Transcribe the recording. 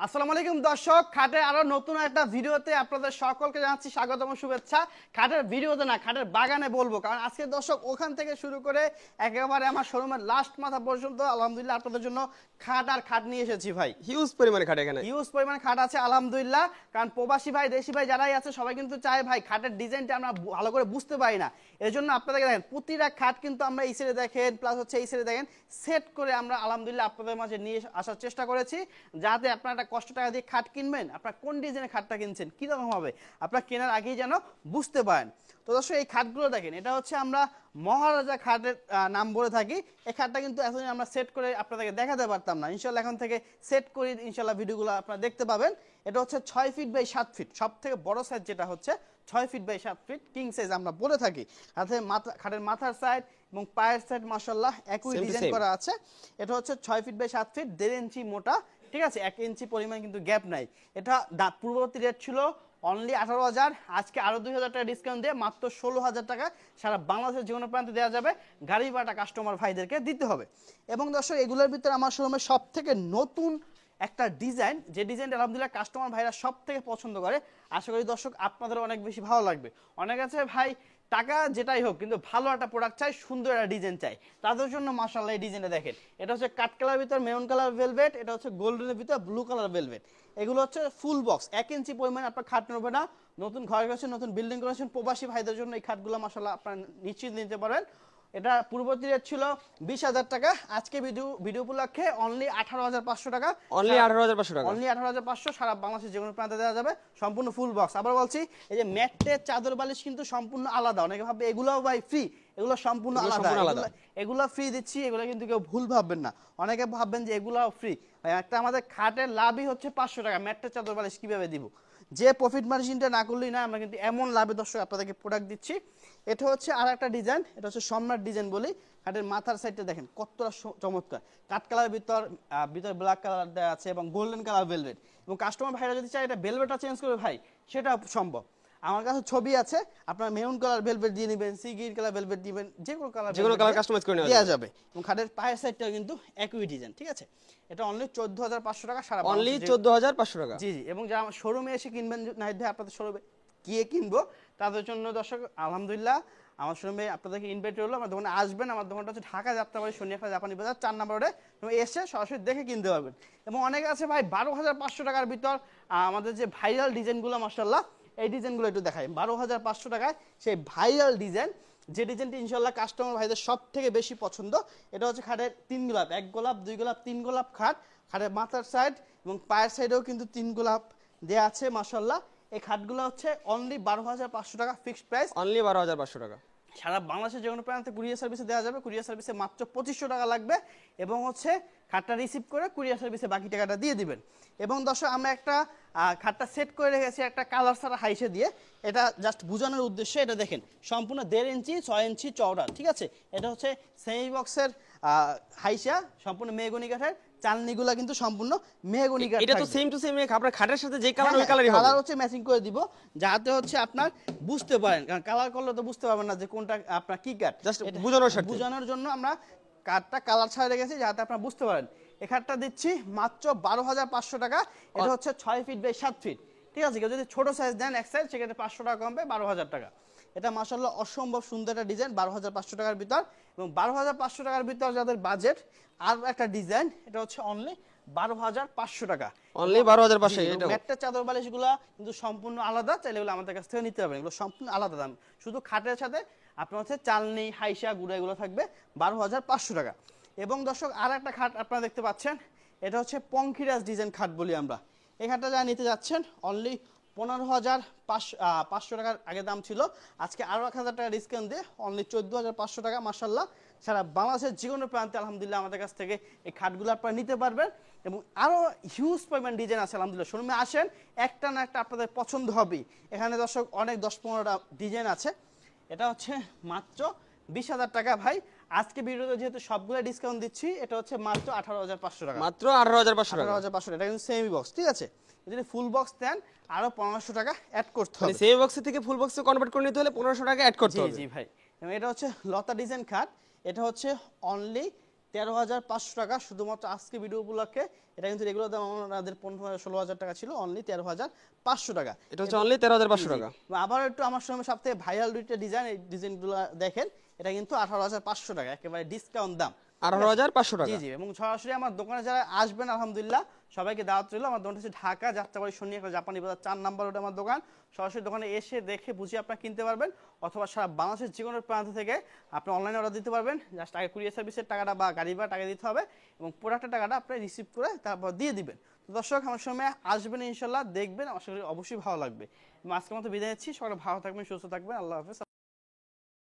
আসসালামু আলাইকুম দর্শক, খাটের আরো নতুন একটা ভিডিওতে আপনাদের সকলকে জানাচ্ছি স্বাগতম শুভেচ্ছা। খাটের ভিডিওতে না, খাটের বাগানে বলবো, কারণ আজকে দর্শক ওখান থেকে শুরু করে একেবারে আমার শোরুমের লাস্ট মাথা পর্যন্ত আলহামদুলিল্লাহ আপনাদের জন্য খাট আর খাট নিয়ে এসেছি ভাই। হিউজ পরিমাণে খাট, এখানে হিউজ পরিমাণে খাট আছে আলহামদুলিল্লাহ। কারণ প্রবাসী ভাই দেশি ভাই যারাই আছে সবাই কিন্তু চায় ভাই খাটের ডিজাইনটা আমরা ভালো করে বুঝতে পারি না, এর জন্য আপনাদেরকে দেখেন প্রতিটা খাট কিন্তু আমরা এই সাইডে দেখেন প্লাস হচ্ছে এই সাইডে দেখেন সেট করে আমরা আলহামদুলিল্লাহ আপনাদের মাঝে নিয়ে আসার চেষ্টা করেছি, যাতে আপনারা একটা কষ্ট টাকা দিয়ে খাট কিনবেন, আপনারা কোন ডিজাইনের খাটটা কিনছেন কীরকম হবে আপনারা কেনার আগেই যেন বুঝতে পারেন। তো দর্শক এই খাটগুলো দেখেন, এটা হচ্ছে আমরা মহারাজা খাটের নাম বলে থাকি। এই খাটটা কিন্তু এতদিন আমরা সেট করে আপনাদেরকে দেখাতে পারতাম না, ইনশাল্লাহ এখন থেকে সেট করে ইনশাল্লাহ ভিডিওগুলো আপনারা দেখতে পাবেন। এটা হচ্ছে 6 ফিট বাই 7 ফিট, সব থেকে বড় সাইজ যেটা হচ্ছে 6 feet by 7 feet king size আমরা বলে থাকি। সাথে খাটের মাথার সাইড এবং পায়ের সাইড মাশাআল্লাহ একই ডিজাইন করা আছে। এটা হচ্ছে 6 ফিট বাই 7 ফিট 1.5 ইঞ্চি মোটা, ঠিক আছে, 1 ইঞ্চি পরিমাণ কিন্তু গ্যাপ নাই। এটা পূর্ববর্তী রেট ছিল অনলি 18,000, আজকে আরো 2,000 টাকা ডিসকাউন্ট দিয়ে মাত্র 16,000 টাকা সারা বাংলাদেশের যে কোনো প্রান্তে দেওয়া যাবে, গাড়ি ভাড়া কাস্টমার ভাইদেরকে দিতে হবে। এবং দর্শক এগুলোর ভিতরে আমার শোরুমে সব থেকে নতুন একটা ডিজাইন, যে ডিজাইনটা আলহামদুলিল্লাহ কাস্টমার ভাইরা সব থেকে পছন্দ করে, আশা করি দর্শক আপনাদের অনেক বেশি ভালো লাগবে। অনেক আছে ভাই টাকা যেটাই হোক কিন্তু ভালো একটা প্রোডাক্ট চাই, সুন্দর একটা ডিজাইন চাই, তাদের জন্য মাশাআল্লাহ এই ডিজাইনটা দেখেন। এটা হচ্ছে কাট কালার ভিতর মেরুন কালার ভেলভেট, এটা হচ্ছে গোল্ডেনের ভিতর ব্লু কালার ভেলভেট। এগুলো হচ্ছে ফুল বক্স, 1 ইঞ্চি পরিমাণ আপনার খাট নেবে না। নতুন ঘর করেছেন, নতুন বিল্ডিং করেছেন, প্রবাসী ভাইদের জন্য এই খাটগুলো মাশাআল্লাহ আপনারা নিশ্চিত নিতে পারবেন। এটা পূর্ববর্তী রেট ছিল 20,000 টাকা, আজকে ভিডিও উপলক্ষে অনলি 18,500 টাকা, অনলি 18,500 টাকা, অনলি 18,500 সারা বাংলাদেশের যে কোনো প্রান্তে দেওয়া যাবে, সম্পূর্ণ ফুল বক্স। আবার বলছি এই যে ম্যাটের চাদর বালিশ কিন্তু সম্পূর্ণ আলাদা, অনেকে ভাবে এগুলোও ভাই ফ্রি, এগুলো সম্পূর্ণ আলাদা, এগুলো ফ্রি দিচ্ছি, এগুলো কিন্তু কেউ ভুল ভাববেন না, অনেকে ভাববেন যে এগুলো ফ্রি। একটা আমাদের খাটের লাভই হচ্ছে 500 টাকা, ম্যাটের চাদর বালিশ কিভাবে দিব, যে প্রফিট মার্জিনটা না করলেই না, আমরা কিন্তু এমন লাভে দর্শক আপনাদেরকে প্রোডাক্ট দিচ্ছি। এটা হচ্ছে আর একটা ডিজাইন, এটা হচ্ছে সম্রাট ডিজাইন বলি। খাটের মাথার সাইডটা দেখেন কতটা চমৎকার, কাঠ কালার ভিতর ব্ল্যাক কালার দেওয়া আছে এবং গোল্ডেন কালার ভেলভেট। এবং কাস্টমার ভাইরা যদি চায় এটা ভেলভেটটা চেঞ্জ করবে ভাই, সেটা সম্ভব, আমার কাছে ছবি আছে, আপনার মেরুন কালার ভেলভেট দিয়ে নেবেন, সি গ্রিন কালার ভেলভেট দিবেন, যে কোনো কালার কাস্টমাইজ করে দেওয়া যাবে। এবং খাটের পায়ের সাইডটাও কিন্তু একই ডিজাইন, ঠিক আছে। এটা অনলি 14,500 টাকা সারা, অনলি 14,500 টাকা। জি জি। এবং যারা শোরুমে এসে কিনবেন, নাহিদ ভাই আপনাদের শোরুমে গিয়ে কিনবো, তাদের জন্য দর্শক আলহামদুলিল্লাহ আমার শোরুমে আপনাদেরকে ইনভাইট করলো, আমার দোকানে আসবেন। আমার দোকানটা হচ্ছে ঢাকা যাত্রাবাড়ি শনিয়াখা জাপানি বাজার 4 নম্বরে, এসে সরাসরি দেখে কিনতে পারবেন। এবং অনেকে আছে ভাই 12,500 টাকার ভিতর আমাদের যে ভাইরাল ডিজাইনগুলো মাশাআল্লাহ, এই ডিজাইনগুলো একটু দেখাই। 12,500 টাকায় সেই ভাইরাল ডিজাইন, যে ডিজাইনটি ইনশাল্লাহ কাস্টমার ভাইদের সব থেকে বেশি পছন্দ। এটা হচ্ছে খাটের 3 গোলাপ, 1 গোলাপ 2 গোলাপ 3 গোলাপ খাট, খাটের মাথার সাইড এবং পায়ের সাইডেও কিন্তু 3 গোলাপ দেওয়া আছে মাশাআল্লাহ। এই খাটগুলো হচ্ছে অনলি 12,500 টাকা ফিক্সড প্রাইস, অনলি 12,500 টাকা। সারা বাংলাদেশের যে কোনো প্রান্তে কুরিয়ার সার্ভিসে দেওয়া যাবে, কুরিয়ার সার্ভিসে মাত্র 2500 টাকা লাগবে। এবং হচ্ছে খাটটা রিসিভ করে কুরিয়ার সার্ভিসে বাকি টাকাটা দিয়ে দিবেন। এবং দর্শক আমরা একটা খাটটা সেট করে রেখেছি একটা কালার ছাড়া হাইসে দিয়ে, এটা জাস্ট বোঝানোর উদ্দেশ্যে। এটা দেখেন সম্পূর্ণ 1.5 ইঞ্চি 6 ইঞ্চি চওড়া, ঠিক আছে। এটা হচ্ছে সেমি বক্সের হাইসা, সম্পূর্ণ মেহগনি কাঠের, চালনিগুলা কিন্তু সম্পূর্ণ মেহগনি কাঠ। এটা তো সেম টু সেম আপনার খাটের সাথে যে কালার ওই কালারই হবে, কালার হচ্ছে ম্যাচিং করে দিব, যাতে হচ্ছে আপনার বুঝতে পারেন, কারণ কালার করলে তো বুঝতে পারবেন না যে কোনটা আপনার কি কাঠ। জাস্ট বোঝানোর জন্য আমরা কাঠটা কালার ছাড়া রেখেছি, যাতে আপনারা বুঝতে পারেন। এই খাটটা দিচ্ছি মাত্র 12,500 টাকা। এটা হচ্ছে 6 ফিট বাই 7 ফিট, ঠিক আছে। কেউ যদি ছোট সাইজ দেন এক সাইজ, সেক্ষেত্রে 500 টাকা কমবে, 12,000 টাকা। এটা মাশাআল্লাহ অসম্ভব সুন্দর একটা ডিজাইন 12,500 টাকার ভিতর। এবং 12,500 টাকার ভিতর যাদের বাজেট, আর একটা ডিজাইন, এটা হচ্ছে অনলি 12,500 টাকা, অনলি 12,500। এটা ম্যাটের চাদর বালিশগুলো কিন্তু সম্পূর্ণ আলাদা, চাইলে এগুলো আমাদের কাছ থেকে নিতে পারবেন, এগুলো সম্পূর্ণ আলাদা দাম। শুধু খাটের সাথে আপনার হচ্ছে চালনি হাইসা গুঁড়া এগুলো থাকবে 12,500 টাকা। এবং দর্শক আর একটা খাট আপনারা দেখতে পাচ্ছেন, এটা হচ্ছে পঙ্খিরাজ ডিজাইন খাট বলি আমরা। এই খাটটা যারা নিতে যাচ্ছেন অনলি 15,500 টাকার আগে দাম ছিল, আজকে আরো 1,000 টাকা ডিসকাউন্ট দিয়ে অনলি 14,500 টাকা। মাশাআল্লাহ সারা বাংলাদেশের যে কোনো প্রান্তে আলহামদুলিল্লাহ আমাদের কাছ থেকে এই খাটগুলো আপনারা নিতে পারবেন। এবং আরো হিউজ পরিমাণ ডিজাইন আছে আলহামদুলিল্লাহ, শোরুমে আসেন, একটা না একটা আপনাদের পছন্দ হবেই। এখানে দর্শক অনেক 10-15টা ডিজাইন আছে। এটা হচ্ছে মাত্র 20,000 টাকা ভাই, আজকে ভিডিওতে যেহেতু সবগুলো ডিসকাউন্ট দিচ্ছি, এটা হচ্ছে মাত্র 18,500 টাকা, মাত্র 18,500 টাকা। 18,500 এটা কিন্তু সেমি বক্স, ঠিক আছে। যদি ফুল বক্স দেন আরো 1500 টাকা অ্যাড করতে হবে, মানে সেমি বক্স থেকে ফুল বক্সে কনভার্ট করে নিতে হলে 1500 টাকা অ্যাড করতে হবে। জি জি ভাই। এবং এটা হচ্ছে লতা ডিজাইন খাট, এটা হচ্ছে অনলি 13,500 টাকা শুধুমাত্র আজকে ভিডিও উপলক্ষে। এটা কিন্তু রেগুলার দাম আমাদের 15-16,000 টাকা ছিল, অনলি 13,500 টাকা। এটা হচ্ছে অনলি 13,500 টাকা। আবার একটু আমার সময় সবথেকে ভাইরাল দুইটা ডিজাইন, এই ডিজাইনগুলো দেখেন। এটা কিন্তু 18,500 টাকা, একেবারে ডিসকাউন্ট দাম, 18,500 জি টাকা। জি। এবং সরাসরি আমার দোকানে যারা আসবেন আলহামদুলিল্লাহ সবাইকে দাওয়াত রইল। আমার দোকান হচ্ছে ঢাকা যাত্রাবাড়ি শনিয়াকা জাপানি বাজার 4 নাম্বার রোডে আমার দোকান। সরাসরি দোকানে এসে দেখে বুঝে আপনারা কিনতে পারবেন, অথবা সারা বাংলাদেশের যে কোনো প্রান্ত থেকে আপনি অনলাইনে অর্ডার দিতে পারবেন। জাস্ট আগে কুরিয়ার সার্ভিসের টাকাটা বা গাড়ি ভাড়া টাকা দিতে হবে, এবং প্রোডাক্টের টাকাটা আপনি রিসিভ করে তারপর দিয়ে দিবেন। তো দর্শক আমার সময় আসবেন ইনশাল্লাহ, দেখবেন, আশা করি অবশ্যই ভালো লাগবে। এবং আজকের মতো বিদায় নিচ্ছি, সবাই ভালো থাকবেন, সুস্থ থাকবেন, আল্লাহ হাফেজ।